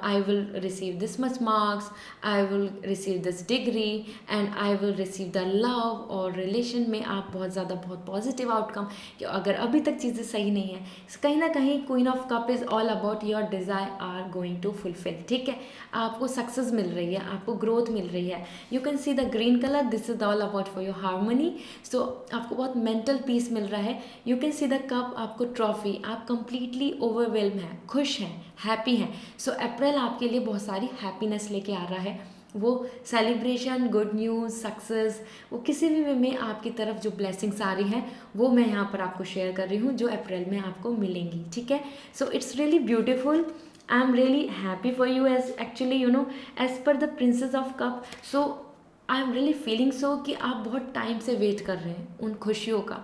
S1: I will receive this much marks, I will receive this degree and I will receive the love, और रिलेशन में आप बहुत पॉजिटिव आउटकम, कि अगर अभी तक चीज़ें सही नहीं है, कहीं ना कहीं queen of cup is all about your desire are going to fulfill, ठीक है। आपको सक्सेस मिल रही है, आपको ग्रोथ मिल रही है। You can see the green colour, this is all about for your harmony. So आपको बहुत मेंटल पीस मिल रहा है। You can see the cup, आपको ट्रॉफी, आप कंप्लीटली ओवरवेल्म हैं, खुश हैं, हैप्पी हैं। सो अप्रैल आपके लिए बहुत सारी हैप्पीनेस लेके आ रहा है। वो सेलिब्रेशन, गुड न्यूज़, सक्सेस, वो किसी भी वे में आपकी तरफ जो ब्लेसिंग्स आ रही हैं वो मैं यहाँ पर आपको शेयर कर रही हूँ, जो अप्रैल में आपको मिलेंगी, ठीक है। So it's really beautiful, I am really happy for you, as actually as per the Princess of Cup, so I am really feeling so कि आप बहुत टाइम से वेट कर रहे हैं उन खुशियों का,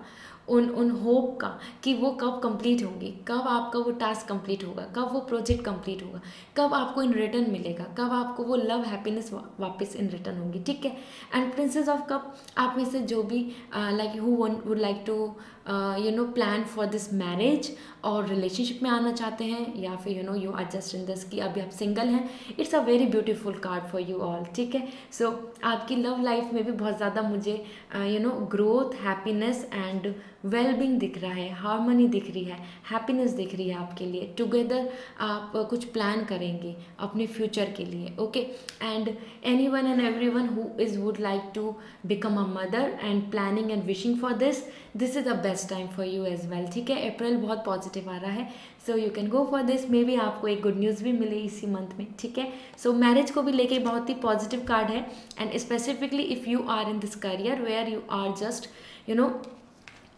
S1: उन होप का, कि वो कब कंप्लीट होंगी, कब आपका वो टास्क कंप्लीट होगा, कब वो प्रोजेक्ट कंप्लीट होगा, कब आपको इन रिटर्न मिलेगा, कब आपको वो लव हैप्पीनेस वापस इन रिटर्न होगी, ठीक है। एंड प्रिंसेस ऑफ कप, आप में से जो भी like who would like to plan for this marriage और रिलेशनशिप में आना चाहते हैं, या फिर you are just in this कि अभी आप सिंगल हैं, it's a very beautiful card for you all, ठीक है। सो आपकी लव लाइफ में भी बहुत ज़्यादा मुझे ग्रोथ, हैप्पीनेस एंड वेलबींग दिख रहा है, हार्मनी दिख रही है, हैप्पीनेस दिख रही है आपके लिए। टुगेदर आप कुछ प्लान करेंगे अपने फ्यूचर के लिए, okay. And anyone and everyone who is would like to become a mother and planning and wishing for this is the best time for you as well, ठीक है। अप्रैल बहुत पॉजिटिव आ रहा है, so you can go for this. May be आपको एक गुड न्यूज़ भी मिले इसी मंथ में, ठीक है। सो मैरिज को भी लेके बहुत ही पॉजिटिव कार्ड है, and specifically if you are in this career where you are just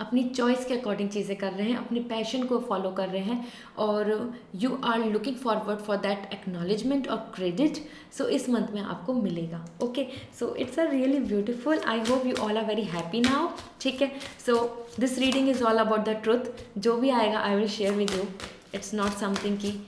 S1: अपनी चॉइस के अकॉर्डिंग चीज़ें कर रहे हैं, अपने पैशन को फॉलो कर रहे हैं, और you are looking forward for that acknowledgement और क्रेडिट, सो इस मंथ में आपको मिलेगा, okay. So it's a really beautiful, I hope you all are very happy now, ठीक है। So this reading is all about the truth, जो भी आएगा I will share with you, it's not something की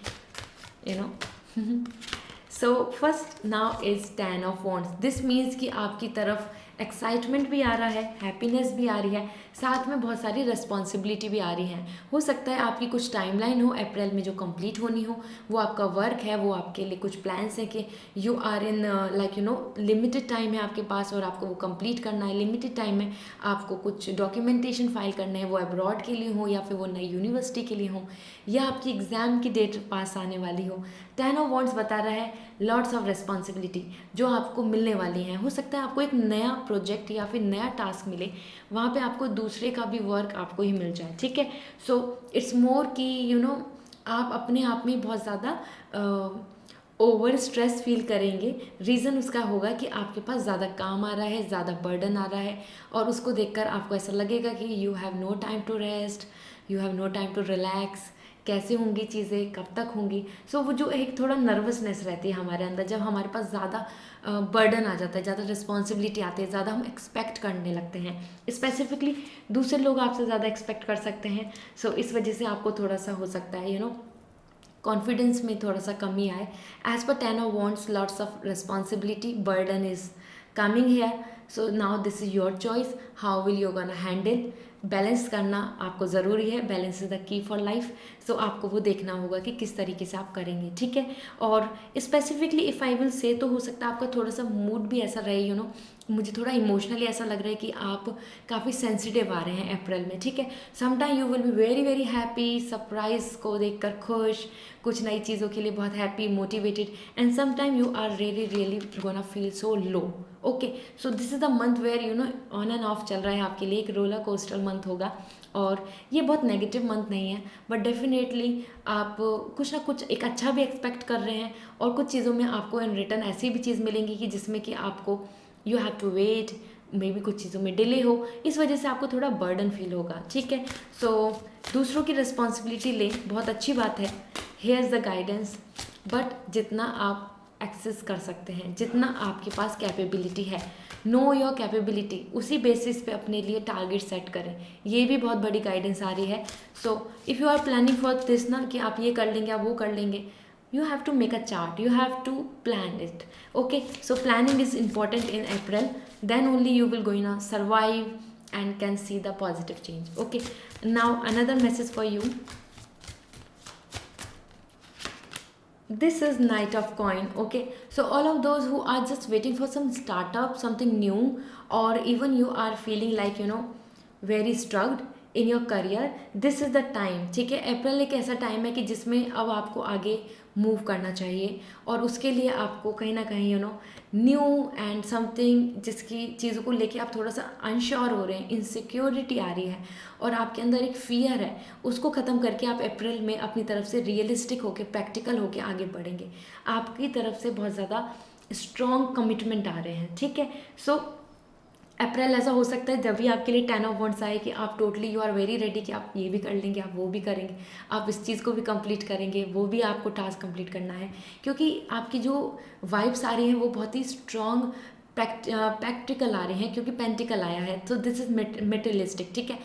S1: so first now is 10 of wands. This means कि आपकी तरफ एक्साइटमेंट भी आ रहा है, हैप्पीनेस भी आ रही है, साथ में बहुत सारी रिस्पॉन्सिबिलिटी भी आ रही है। हो सकता है आपकी कुछ टाइमलाइन हो अप्रैल में जो कंप्लीट होनी हो, वो आपका वर्क है, वो आपके लिए कुछ प्लान्स हैं कि you are in like limited time है आपके पास और आपको वो कंप्लीट करना है। लिमिटेड टाइम में आपको कुछ डॉक्यूमेंटेशन फाइल करने हैं, वो अब्रॉड के लिए हो या फिर वो नई यूनिवर्सिटी के लिए हो, या आपकी एग्ज़ाम की डेट पास आने वाली हो। 10 ऑफ वॉन्ड्स बता रहा है लॉट्स ऑफ रिस्पॉन्सिबिलिटी जो आपको मिलने वाली हैं। हो सकता है आपको एक नया प्रोजेक्ट या फिर नया टास्क मिले, वहाँ पे आपको दूसरे का भी वर्क आपको ही मिल जाए, ठीक है। सो इट्स मोर कि आप अपने आप में बहुत ज़्यादा ओवर स्ट्रेस फील करेंगे, रीज़न उसका होगा कि आपके पास ज़्यादा काम आ रहा है, ज़्यादा बर्डन आ रहा है, और उसको देखकर आपको ऐसा लगेगा कि you have no time to rest, you have no time to relax, कैसे होंगी चीज़ें, कब तक होंगी। सो वो जो एक थोड़ा नर्वसनेस रहती है हमारे अंदर, जब हमारे पास ज़्यादा बर्डन आ जाता है, ज़्यादा रिस्पॉन्सिबिलिटी आती है, ज़्यादा हम एक्सपेक्ट करने लगते हैं, स्पेसिफिकली दूसरे लोग आपसे ज़्यादा एक्सपेक्ट कर सकते हैं। सो इस वजह से आपको थोड़ा सा हो सकता है कॉन्फिडेंस में थोड़ा सा कमी आए। As per 10 of Wands, lots of responsibility, burden is coming here. So now this is your choice, how will you gonna handle. Balance करना आपको ज़रूरी है, balance is the key for life. So आपको वो देखना होगा कि किस तरीके से आप करेंगे, ठीक है। और स्पेसिफिकली इफ़ आई विल से, तो हो सकता है आपका थोड़ा सा मूड भी ऐसा रहे, मुझे थोड़ा इमोशनली ऐसा लग रहा है कि आप काफ़ी सेंसिटिव आ रहे हैं अप्रैल में, ठीक है। Sometime you will be very very happy, surprise को देखकर खुश, कुछ नई चीज़ों के लिए बहुत happy, motivated, and sometime you are really really gonna feel so low. Okay, so this is the month where on and off चल रहा है आपके लिए, एक रोलर कोस्टर मंथ होगा। और ये बहुत नेगेटिव मंथ नहीं है, बट डेफिनेटली आप कुछ ना कुछ एक अच्छा भी एक्सपेक्ट कर रहे हैं, और कुछ चीज़ों में आपको इन रिटर्न ऐसी भी चीज़ मिलेंगी कि जिसमें कि आपको you have to wait, may be कुछ चीज़ों में डिले हो, इस वजह से आपको थोड़ा बर्डन फील होगा, ठीक है। सो दूसरों की रिस्पॉन्सिबिलिटी लें, बहुत अच्छी बात है, here is the guidance, but जितना आप एक्सेस कर सकते हैं, जितना आपके पास कैपेबिलिटी है, नो योर कैपेबिलिटी, उसी बेसिस पे अपने लिए टारगेट सेट करें, ये भी बहुत बड़ी गाइडेंस आ रही है। So if you are planning for this ना, कि आप ये कर लेंगे, आप वो कर लेंगे, you have to make a chart, you have to plan it. Okay, so planning is important in April, then only you will going to survive and can see the positive change. Okay, now another message for you. This is Knight of Coin. Okay, so all of those who are just waiting for some startup, something new, or even you are feeling like very struggling in your career, this is the time, ठीक है। अप्रैल एक ऐसा टाइम है कि जिसमें अब आपको आगे मूव करना चाहिए, और उसके लिए आपको कहीं ना कहीं न्यू एंड समथिंग, जिसकी चीज़ों को लेके आप थोड़ा सा अनश्योर हो रहे हैं, इनसिक्योरिटी आ रही है, और आपके अंदर एक फियर है, उसको ख़त्म करके आप अप्रैल में अपनी तरफ से रियलिस्टिक होके, प्रैक्टिकल होके आगे बढ़ेंगे। आपकी तरफ से बहुत ज़्यादा स्ट्रॉन्ग कमिटमेंट आ रहे हैं, ठीक है। सो अप्रैल ऐसा हो सकता है जब भी आपके लिए 10 of Wands आए कि आप totally you are very ready, कि आप ये भी कर लेंगे, आप वो भी करेंगे, आप इस चीज़ को भी कंप्लीट करेंगे, वो भी आपको टास्क कंप्लीट करना है, क्योंकि आपकी जो वाइब्स आ रही हैं वो बहुत ही स्ट्रॉन्ग प्रैक्टिकल आ रहे हैं, क्योंकि पेंटिकल आया है, तो दिस इज़ मेटेरियलिस्टिक, ठीक है।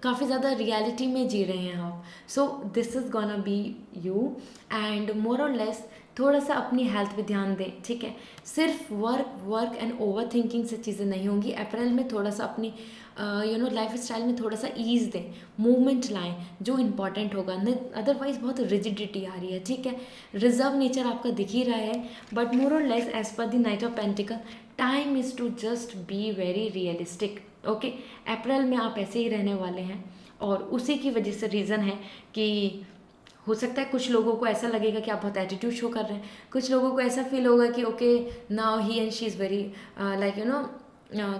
S1: काफ़ी ज़्यादा रियलिटी में जी रहे हैं आप। सो this is gonna B you, and more और लेस थोड़ा सा अपनी हेल्थ पे ध्यान दें, ठीक है। सिर्फ वर्क एंड ओवर थिंकिंग से चीज़ें नहीं होंगी। अप्रैल में थोड़ा सा अपनी लाइफ स्टाइल में थोड़ा सा ईज़ दें, मूवमेंट लाएं, जो इम्पॉर्टेंट होगा। अदरवाइज बहुत रिजिडिटी आ रही है, ठीक है। रिजर्व नेचर आपका दिख ही रहा है, बट मोर और less as per the knight of pentacle, time is to just be very realistic. Okay, अप्रैल में आप ऐसे ही रहने वाले हैं, और उसी की वजह से रीज़न है कि हो सकता है कुछ लोगों को ऐसा लगेगा कि आप बहुत एटीट्यूड शो कर रहे हैं, कुछ लोगों को ऐसा फील होगा कि okay now he and she is very like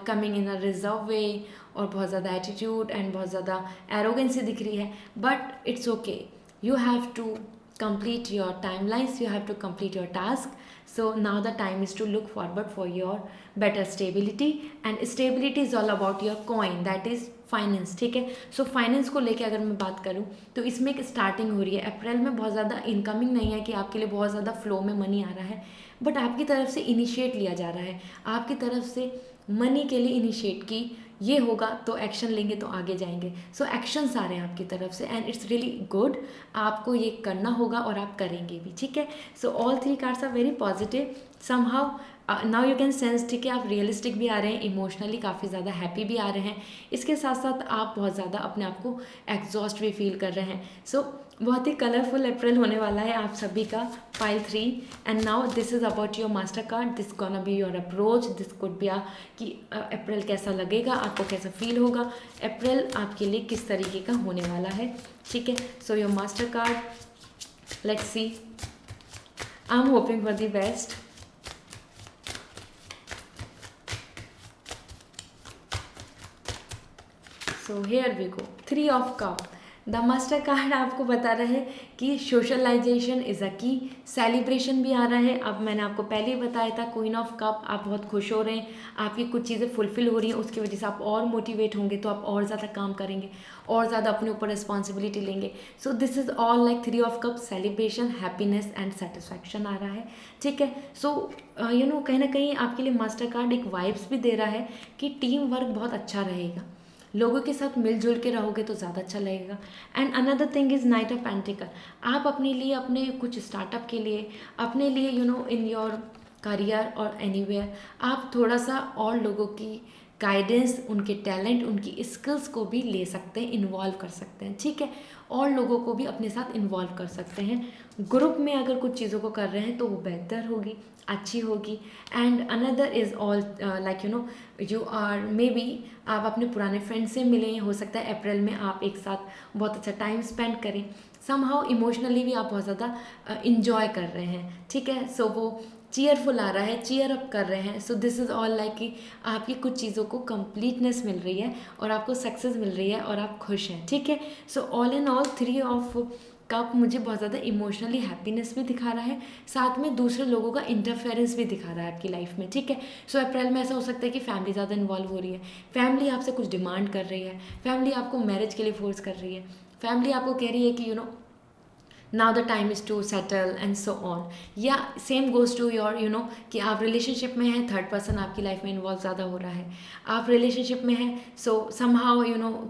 S1: coming in a reserve way, और बहुत ज़्यादा एटीट्यूड एंड बहुत ज़्यादा एरोगेंसी दिख रही है, but it's okay, you have to complete your timelines, you have to complete your task. So now the time is to look forward for your better stability, and stability is all about your coin, that is finance, ठीक है। सो फाइनेंस को लेके अगर मैं बात करूँ तो इसमें एक स्टार्टिंग हो रही है। अप्रैल में बहुत ज़्यादा इनकमिंग नहीं है कि आपके लिए बहुत ज़्यादा फ्लो में मनी आ रहा है, बट आपकी तरफ से इनिशिएट लिया जा रहा है, आपकी तरफ से मनी के लिए इनिशिएट की ये होगा तो एक्शन लेंगे तो आगे जाएंगे। सो एक्शंस आ रहे हैं आपकी तरफ से, एंड इट्स रियली गुड, आपको ये करना होगा और आप करेंगे भी, ठीक है। So all 3 cards are very positive somehow. Now you can sense, ठीक है, आप रियलिस्टिक भी आ रहे हैं, इमोशनली काफ़ी ज़्यादा हैप्पी भी आ रहे हैं, इसके साथ साथ आप बहुत ज़्यादा अपने आप को एग्जॉस्ट भी फील कर रहे हैं। सो बहुत ही कलरफुल अप्रैल होने वाला है आप सभी का, pile 3। And now this is about your master card, this gonna be your approach, this could B कि अप्रैल कैसा लगेगा, आपको कैसा फील होगा, अप्रैल आपके लिए किस तरीके का होने वाला है, ठीक है। So your master card, let's see, I am hoping for the best. So here we go, 3 of Cups. The master card आपको बता रहा है कि सोशलाइजेशन इज़ अ की, सेलिब्रेशन भी आ रहा है। अब मैंने आपको पहले ही बताया था क्वीन ऑफ कप, आप बहुत खुश हो रहे हैं, आपकी कुछ चीज़ें फुलफिल हो रही हैं, उसकी वजह से आप और मोटिवेट होंगे, तो आप और ज़्यादा काम करेंगे, और ज़्यादा अपने ऊपर रिस्पॉन्सिबिलिटी लेंगे। So this is all like three of cup, celebration, happiness and satisfaction आ रहा है। ठीक है, सो कहीं ना कहीं आपके लिए मास्टर कार्ड एक वाइब्स भी दे रहा है कि टीम वर्क बहुत अच्छा रहेगा, लोगों के साथ मिलजुल के रहोगे तो ज़्यादा अच्छा लगेगा। And another thing is night of pentacle, आप अपने लिए, अपने कुछ स्टार्टअप के लिए, अपने लिए इन योर करियर और एनीवेयर, आप थोड़ा सा और लोगों की गाइडेंस, उनके टैलेंट, उनकी स्किल्स को भी ले सकते हैं, इन्वॉल्व कर सकते हैं। ठीक है, और लोगों को भी अपने साथ इन्वॉल्व कर सकते हैं। ग्रुप में अगर कुछ चीज़ों को कर रहे हैं तो वो बेहतर होगी, अच्छी होगी। And another is all like you are may be, आप अपने पुराने फ्रेंड से मिलें, हो सकता है अप्रैल में आप एक साथ बहुत अच्छा टाइम स्पेंड करें, समहाउ इमोशनली भी आप बहुत ज़्यादा इंजॉय कर रहे हैं। ठीक है, सो वो चीयरफुल आ रहा है, चीयर अप कर रहे हैं। So this is all like कि आपकी कुछ चीज़ों को कंप्लीटनेस मिल रही है और आपको सक्सेस मिल रही है और आप खुश हैं। ठीक है, so all in all three of cup मुझे बहुत ज़्यादा इमोशनली हैप्पीनेस भी दिखा रहा है, साथ में दूसरे लोगों का इंटरफेरेंस भी दिखा रहा है आपकी लाइफ में। ठीक है, सो अप्रैल में ऐसा हो सकता है कि फैमिली ज़्यादा इन्वॉल्व हो रही है, फैमिली आपसे कुछ डिमांड कर रही है, फैमिली आपको मैरिज के लिए फोर्स कर रही है, फैमिली आपको कह रही है कि now the time is to settle and so on. या सेम गोज टू योर कि आप रिलेशनशिप में हैं, थर्ड पर्सन आपकी लाइफ में इन्वॉल्व ज़्यादा हो रहा है, आप रिलेशनशिप में हैं, सो समहाउ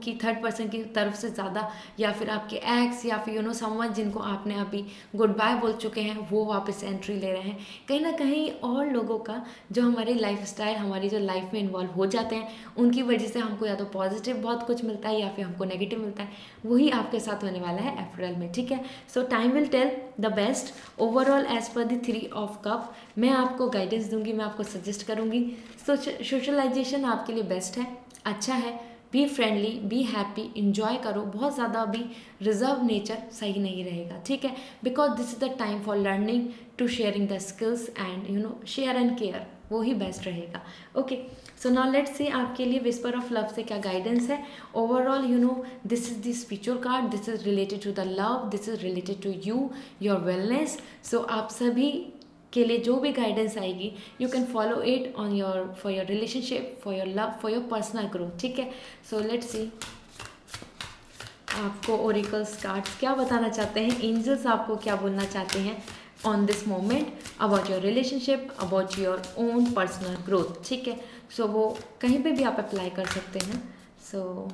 S1: कि थर्ड पर्सन की तरफ से ज़्यादा, या फिर आपके एक्स, या फिर समवन जिनको आपने अभी गुड बाय बोल चुके हैं, वो वापस एंट्री ले रहे हैं। कहीं ना कहीं और लोगों का जो हमारे लाइफ स्टाइल, हमारी जो लाइफ में इन्वॉल्व हो जाते हैं, उनकी वजह से हमको या तो पॉजिटिव बहुत कुछ मिलता है या फिर हमको नेगेटिव मिलता है, वही आपके साथ होने वाला है अप्रैल में। ठीक है, so time will tell the best overall as per the three of cup. मैं आपको गाइडेंस दूंगी, मैं आपको सजेस्ट करूंगी। सोशलाइजेशन आपके लिए बेस्ट है, अच्छा है, be friendly, be happy, enjoy करो, बहुत ज़्यादा अभी रिजर्व नेचर सही नहीं रहेगा। ठीक है, because this is the time for learning to sharing the skills and share and care, वो ही बेस्ट रहेगा। Okay, so now let's see आपके लिए विस्पर ऑफ लव से क्या गाइडेंस है। Overall this is the spiritual card, this is related to the love, this is related to you, your wellness. So आप सभी के लिए जो भी गाइडेंस आएगी, you can follow it on your, for your relationship, for your love, for your personal growth. ठीक है, सो लेट्स सी आपको ओरेकल्स कार्ड्स क्या बताना चाहते हैं, एंजल्स आपको क्या बोलना चाहते हैं on this moment about your relationship, about your own personal growth. ठीक है, सो वो कहीं पे भी आप अप्लाई कर सकते हैं। So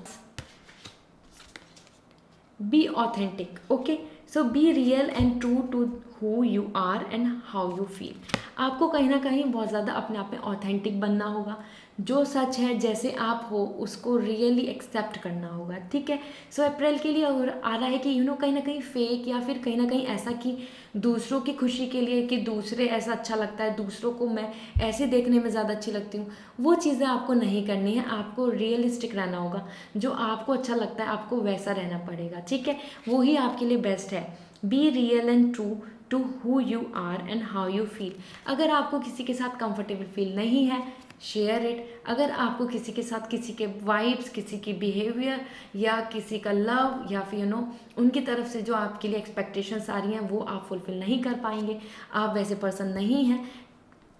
S1: be authentic, okay, so be real and true to who you are and how you feel. आपको कहीं ना कहीं बहुत ज़्यादा अपने आप में ऑथेंटिक बनना होगा, जो सच है, जैसे आप हो, उसको रियली एक्सेप्ट करना होगा। ठीक है, सो अप्रैल के लिए आ रहा है कि कहीं ना कहीं फेक, या फिर कहीं ना कहीं ऐसा कि दूसरों की खुशी के लिए, कि दूसरे ऐसा अच्छा लगता है, दूसरों को मैं ऐसे देखने में ज़्यादा अच्छी लगती हूँ, वो चीज़ें आपको नहीं करनी है। आपको रियलिस्टिक रहना होगा, जो आपको अच्छा लगता है आपको वैसा रहना पड़ेगा। ठीक है, वो ही आपके लिए बेस्ट है। Be real and true to who you are and how you feel. अगर आपको किसी के साथ कंफर्टेबल फील नहीं है, शेयर इट। अगर आपको किसी के साथ, किसी के वाइब्स, किसी की बिहेवियर, या किसी का लव, या फिर उनकी तरफ से जो आपके लिए एक्सपेक्टेशंस आ रही हैं, वो आप फुलफिल नहीं कर पाएंगे, आप वैसे पर्सन नहीं हैं,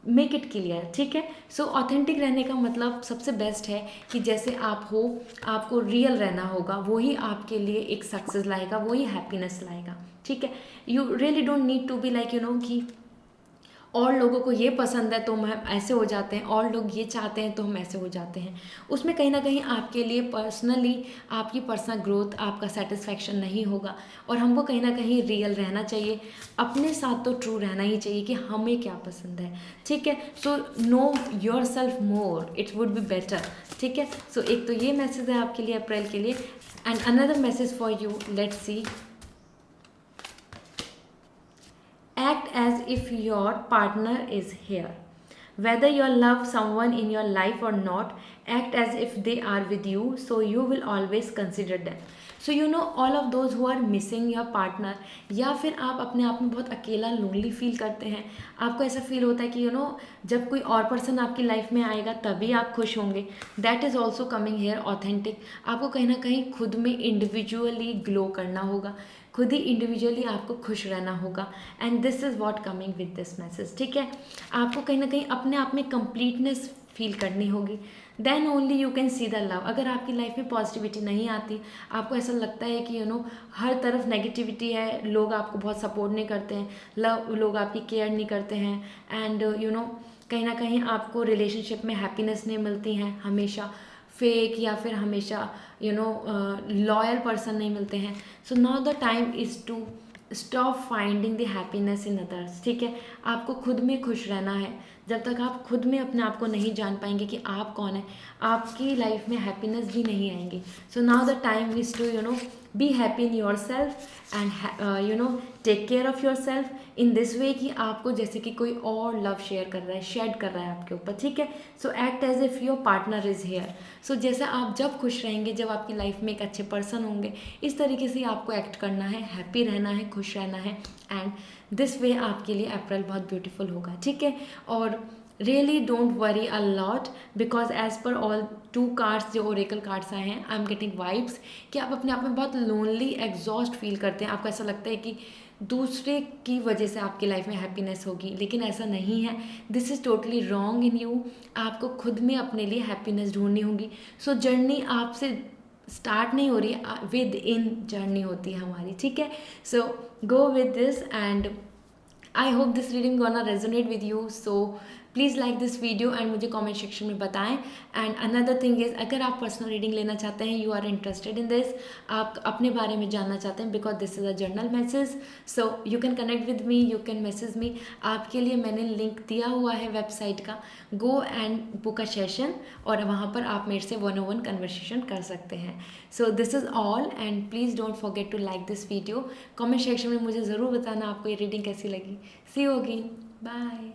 S1: मेक इट क्लियर। ठीक है, सो ऑथेंटिक रहने का मतलब सबसे बेस्ट है कि जैसे आप हो, आपको रियल रहना होगा, वही आपके लिए एक सक्सेस लाएगा, वही हैप्पीनेस लाएगा। ठीक है, you really don't need to be like कि और लोगों को ये पसंद है तो हम ऐसे हो जाते हैं, और लोग ये चाहते हैं तो हम ऐसे हो जाते हैं। उसमें कहीं ना कहीं आपके लिए पर्सनली, आपकी पर्सनल ग्रोथ, आपका सेटिस्फैक्शन नहीं होगा। और हमको कहीं ना कहीं रियल रहना चाहिए, अपने साथ तो ट्रू रहना ही चाहिए कि हमें क्या पसंद है। ठीक है, so know your self more, it would be better. ठीक है, सो एक तो ये मैसेज है आपके लिए अप्रैल के लिए। And another message for you, let's see. Act as if your partner is here. Whether you love someone in your life or not, act as if they are with you, so you will always consider them. So you know all of those who are missing your partner, या फिर आप अपने आप में बहुत अकेला लोनली फील करते हैं, आपको ऐसा फील होता है कि यू नो जब कोई और पर्सन आपकी लाइफ में आएगा तभी आप खुश होंगे, that is also coming here authentic. आपको कहीं ना कहीं खुद में इंडिविजुअली ग्लो करना होगा, खुद ही इंडिविजुअली आपको खुश रहना होगा, and this is what coming with this message. ठीक है, आपको कहीं ना कहीं अपने आप में कंप्लीटनेस फील करनी होगी, then only you can see the love. अगर आपकी लाइफ में पॉजिटिविटी नहीं आती, आपको ऐसा लगता है कि यू नो हर तरफ नेगेटिविटी है, लोग आपको बहुत सपोर्ट नहीं करते हैं, लोग आपकी केयर नहीं करते हैं, एंड यू नो कहीं ना कहीं आपको रिलेशनशिप में हैप्पीनेस नहीं मिलती हैं, हमेशा फेक या फिर हमेशा यू नो लॉयल पर्सन नहीं मिलते हैं। So now the time is to stop finding the happiness in others. ठीक है, आपको खुद में खुश रहना है। जब तक आप खुद में अपने आप को नहीं जान पाएंगे कि आप कौन है, आपकी लाइफ में हैप्पीनेस भी नहीं आएंगी। So now the time is to you know be happy in yourself and you know take care of yourself in this way कि आपको जैसे कि कोई और लव शेयर कर रहा है, शेड कर रहा है आपके ऊपर। ठीक है, so act as if your partner is here. So जैसा आप जब खुश रहेंगे, जब आपकी लाइफ में एक अच्छे पर्सन होंगे, इस तरीके से आपको एक्ट करना है, हैप्पी रहना है, खुश रहना है, एंड दिस वे आपके लिए अप्रैल बहुत ब्यूटीफुल होगा। ठीक है, और really don't worry a lot because as per all 2 cards जो ओरेकल कार्ड्स आए हैं, आई एम गेटिंग वाइब्स कि आप अपने आप में बहुत लोनली एग्जॉस्ट फील करते हैं। आपको ऐसा लगता है कि दूसरे की वजह से आपकी लाइफ में हैप्पीनेस होगी, लेकिन ऐसा नहीं है। This is totally wrong in you. आपको खुद में अपने लिए हैप्पीनेस ढूंढनी होगी। सो जर्नी आपसे स्टार्ट नहीं हो रही, विद इन जर्नी होती है हमारी। ठीक है, so go with this and I hope this reading gonna resonate with you. So please like this video and मुझे कमेंट सेक्शन में बताएं। एंड अनदर थिंग इज़, अगर आप पर्सनल रीडिंग लेना चाहते हैं, you are interested in this, आप अपने बारे में जानना चाहते हैं, because this is a journal message, so you can connect with me, you can message me. आपके लिए मैंने लिंक दिया हुआ है वेबसाइट का, go and book a session, और वहाँ पर आप मेरे से 1-on-1 कन्वर्सेशन कर सकते हैं। So this is all, and please don't forget to like this video. Comment section में मुझे ज़रूर बताना आपको ये रीडिंग कैसी लगी। See you again, bye.